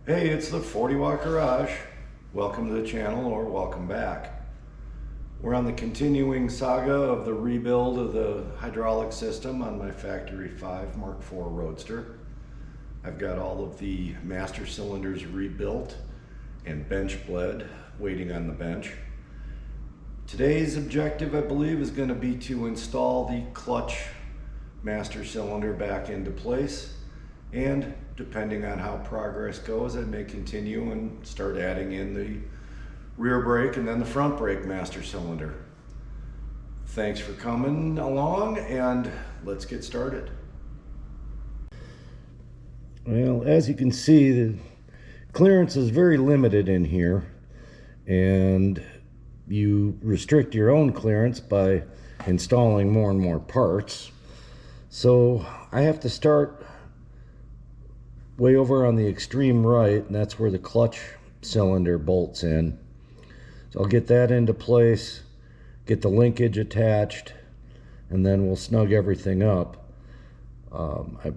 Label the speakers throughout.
Speaker 1: Hey, it's the 40 Watt Garage. Welcome to the channel, or welcome back. We're on the continuing saga of the rebuild of the hydraulic system on my Factory 5 Mark IV Roadster. I've got all of the master cylinders rebuilt and bench bled, waiting on the bench. Today's objective, I believe, is going to be to install the clutch master cylinder back into place, and depending on how progress goes, I may continue and start adding in the rear brake and then the front brake master cylinder. Thanks for coming along, and let's get started. Well, as you can see, the clearance is very limited in here, and you restrict your own clearance by installing more and more parts. So I have to start way over on the extreme right, and that's where the clutch cylinder bolts in. So I'll get that into place, get the linkage attached, and then we'll snug everything up. I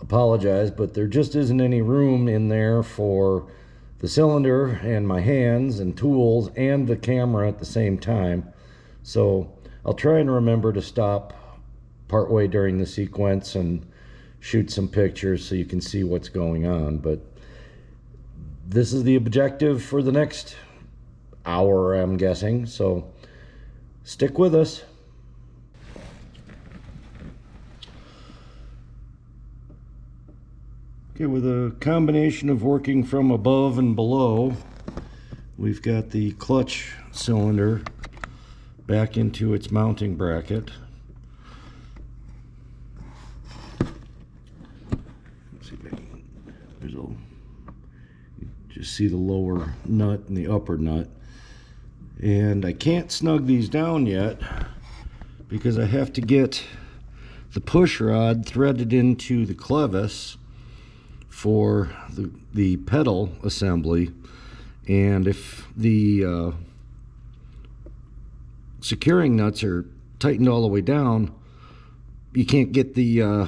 Speaker 1: apologize, but there just isn't any room in there for the cylinder and my hands and tools and the camera at the same time. So I'll try and remember to stop partway during the sequence and shoot some pictures so you can see what's going on. But this is the objective for the next hour, I'm guessing, so stick with us. Okay, with a combination of working from above and below, we've got the clutch cylinder back into its mounting bracket. Just see the lower nut and the upper nut, and I can't snug these down yet because I have to get the push rod threaded into the clevis for the pedal assembly. And if the securing nuts are tightened all the way down, you can't get the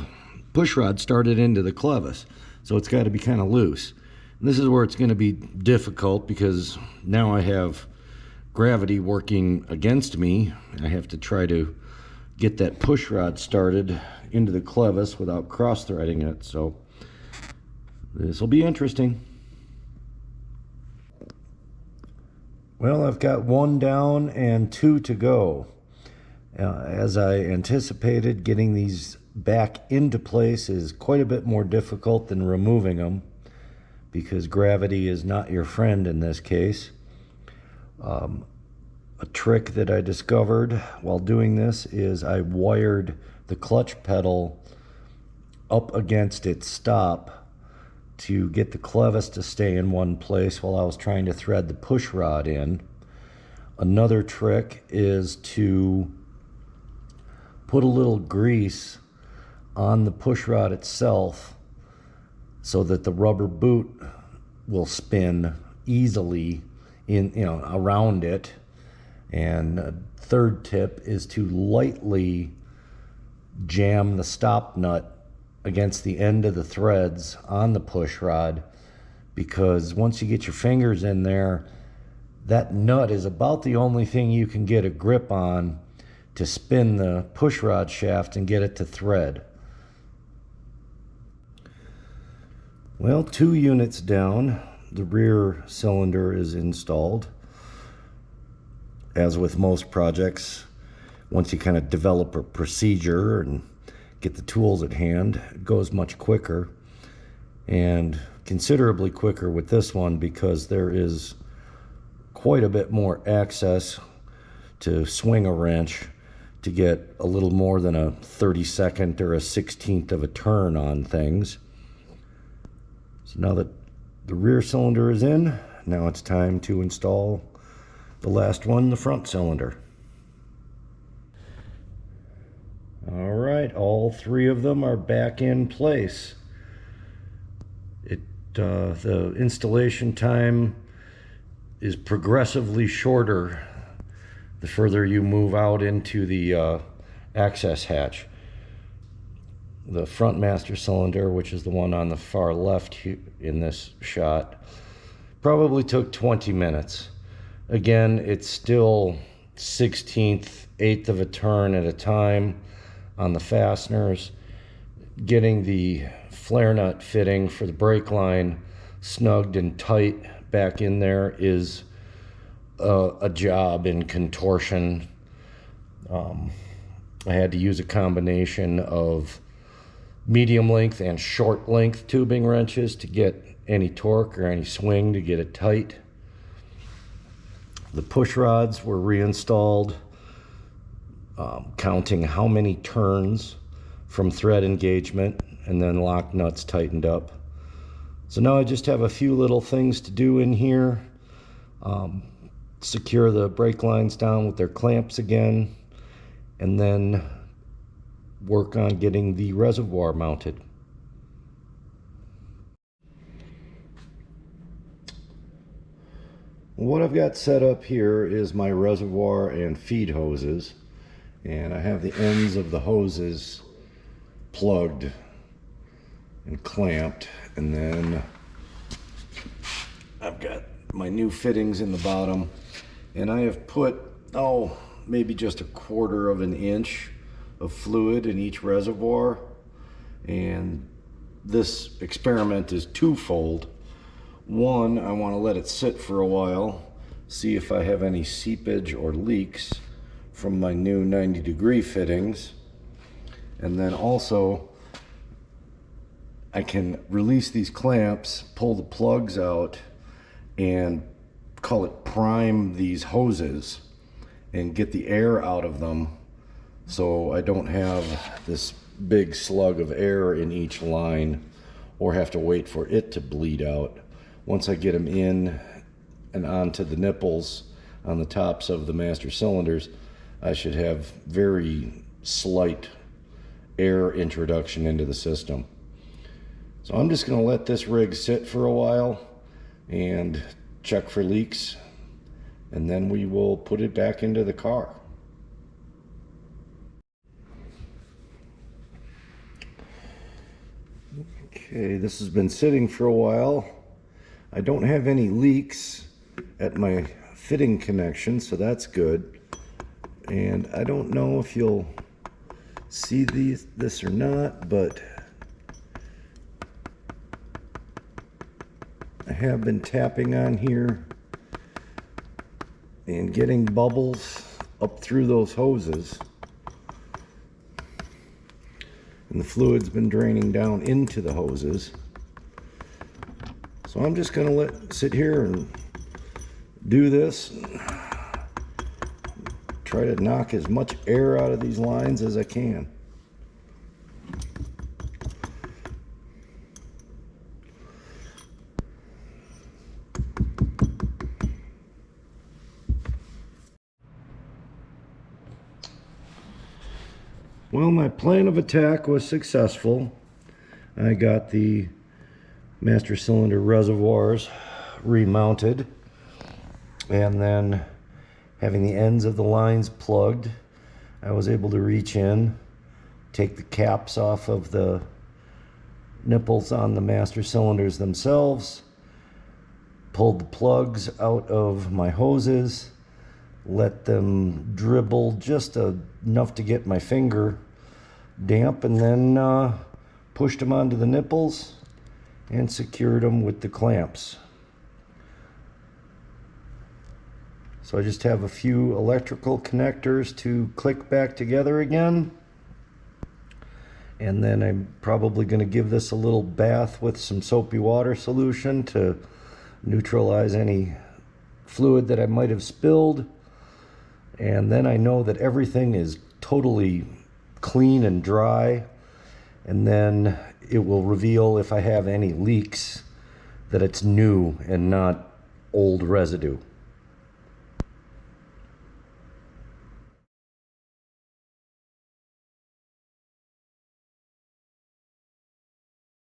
Speaker 1: push rod started into the clevis, so it's got to be kind of loose. And this is where it's going to be difficult because now I have gravity working against me. I have to try to get that push rod started into the clevis without cross-threading it, so this will be interesting. Well, I've got one down and two to go. As I anticipated, getting these back into place is quite a bit more difficult than removing them, because gravity is not your friend in this case. A trick that I discovered while doing this is I wired the clutch pedal up against its stop to get the clevis to stay in one place while I was trying to thread the push rod in. Another trick is to put a little grease on the push rod itself so that the rubber boot will spin easily around it. And a third tip is to lightly jam the stop nut against the end of the threads on the push rod, because once you get your fingers in there, that nut is about the only thing you can get a grip on to spin the push rod shaft and get it to thread. Well, 2 units down, the rear cylinder is installed. As with most projects, once you kind of develop a procedure and get the tools at hand, it goes much quicker, and considerably quicker with this one because there is quite a bit more access to swing a wrench to get a little more than a 32nd or a 16th of a turn on things. So now that the rear cylinder is in, now it's time to install the last one, the front cylinder. All right, all 3 of them are back in place. The installation time is progressively shorter the further you move out into the access hatch. the front master cylinder, which is the one on the far left in this shot, probably took 20 minutes. Again, it's still 1/16, eighth of a turn at a time on the fasteners. Getting the flare nut fitting for the brake line snugged and tight back in there is a job in contortion. I had to use a combination of medium length and short length tubing wrenches to get any torque or any swing to get it tight. The push rods were reinstalled, counting how many turns from thread engagement, and then lock nuts tightened up. So now I just have a few little things to do in here. Secure the brake lines down with their clamps again, and then work on getting the reservoir mounted. What I've got set up here is my reservoir and feed hoses, and I have the ends of the hoses plugged and clamped, and then I've got my new fittings in the bottom, and I have put maybe just 1/4 of an inch of fluid in each reservoir. And this experiment is twofold. One, I want to let it sit for a while, see if I have any seepage or leaks from my new 90-degree fittings. And then also I can release these clamps, pull the plugs out, and call it prime these hoses and get the air out of them, so I don't have this big slug of air in each line or have to wait for it to bleed out. Once I get them in and onto the nipples on the tops of the master cylinders, I should have very slight air introduction into the system. So I'm just going to let this rig sit for a while and check for leaks, and then we will put it back into the car. Okay, this has been sitting for a while. I don't have any leaks at my fitting connection, so that's good. And I don't know if you'll see this or not, but I have been tapping on here and getting bubbles up through those hoses, and the fluid's been draining down into the hoses. So I'm just going to let it sit here and do this, and try to knock as much air out of these lines as I can. Well, my plan of attack was successful. I got the master cylinder reservoirs remounted, and then having the ends of the lines plugged, I was able to reach in, take the caps off of the nipples on the master cylinders themselves, pulled the plugs out of my hoses, let them dribble just enough to get my finger damp, and then pushed them onto the nipples and secured them with the clamps. So I just have a few electrical connectors to click back together again, and then I'm probably going to give this a little bath with some soapy water solution to neutralize any fluid that I might have spilled. And then I know that everything is totally clean and dry, and then it will reveal if I have any leaks that it's new and not old residue.